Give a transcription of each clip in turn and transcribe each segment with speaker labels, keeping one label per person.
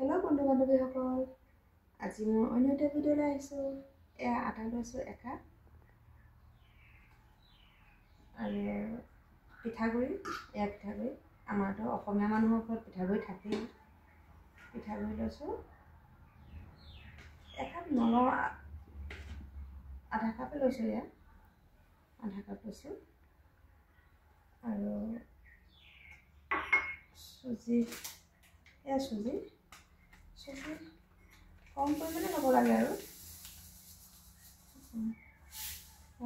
Speaker 1: Hello' বন্ধু বান্ধৱীসকল, আজি মই অন্য এটা ভিডিঅ'লৈ আহিছোঁ। এয়া আটা লৈছোঁ একাপ আৰু পিঠাগুড়ি। এয়া পিঠাগুড়ি, আমাৰতো অসমীয়া মানুহৰ ঘৰত পিঠাগুড়ি থাকেই। পিঠাগুড়ি লৈছোঁ একাপ, নলওঁ আধা কাপে লৈছোঁ। এয়া আধা কাপ লৈছোঁ আৰু চুজি। এয়া চুজি কম পৰিমাণে ল'ব লাগে আৰু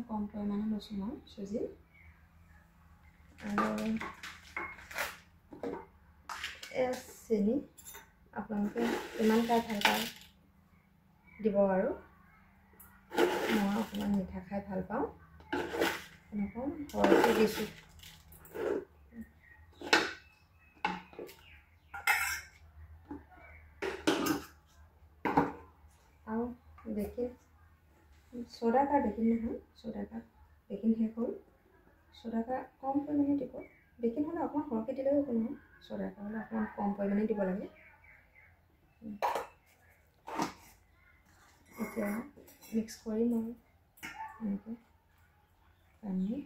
Speaker 1: কম পৰিমাণে লৈছোঁ মই চুজি। আৰু এয়া চেনি, আপোনালোকে কিমান খাই ভাল পায় দিব। আৰু মই অকণমান মিঠা খাই ভাল পাওঁ, এনেকৈ সৰহকৈ দিছোঁ। আৰু বেকিং চ'ডাকাৰ, বেকিং নহয়, চ'ডাকাৰ। বেকিং শেষ হ'ল, চ'ডাকাৰ কম পৰিমাণে দিব। বেকিং হ'লে অকণমান সৰহকৈ দিলেও একো নহয়, চ'ডাকাৰ হ'লে অকণমান কম পৰিমাণে দিব লাগে। এতিয়া মিক্স কৰিম আৰু এনেকৈ পানী।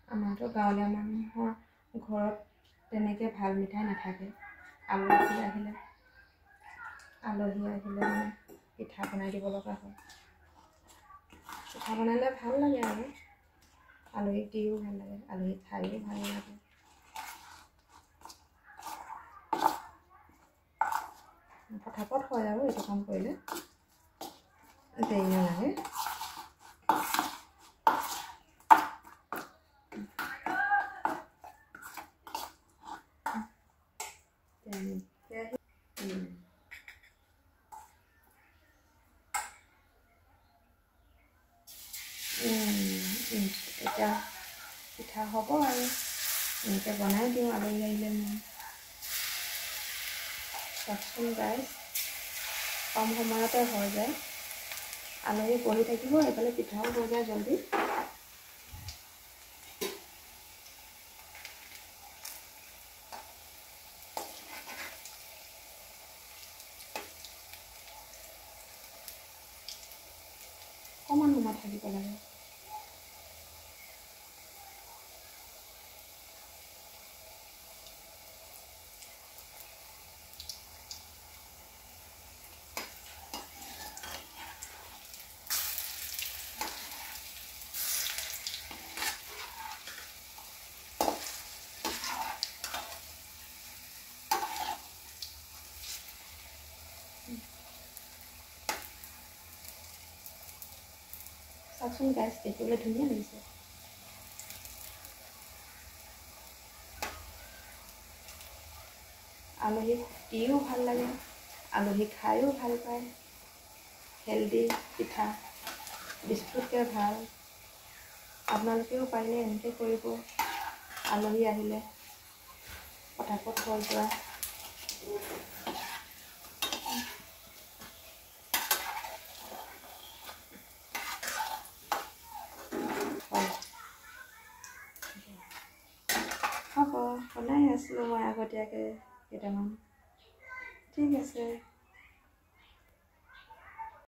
Speaker 1: আমাৰতো গাঁৱলীয়া মানুহৰ ঘৰত তেনেকৈ ভাল মিঠাই নাথাকে। আলহী আহিলে মানে পিঠা বনাই দিব লগা হয়। পিঠা বনালে ভাল লাগে আৰু আলহীক দিও ভাল লাগে, আলহীক খায়ো ভাল লাগে। পটাপট হয় আৰু এইটো কাম কৰিলে দেৰি নালাগে। এতিয়া পিঠা হ'ব আৰু এনেকৈ বনাই দিওঁ আলহী আহিলে। মই চাওকচোন গাইজ, কম সময়তে হৈ যায়। আলহী বহি থাকিব, এইফালে পিঠাও হৈ যায় জলদি। অকণমান সময় থাকিব লাগে। চাওকচোন গাইজ, দেখিবলৈ ধুনীয়া লাগিছে। আলহীক দিও ভাল লাগে, আলহী খায়ো ভাল পায়। হেল্ডি পিঠা, বিস্কুটকৈ ভাল। আপোনালোকেও পাৰিলে এনেকৈ কৰিব, আলহী আহিলে পটাপট হৈ যোৱা। হ'ব, বনাই আছিলোঁ মই আগতীয়াকৈ কেইটামান। ঠিক আছে।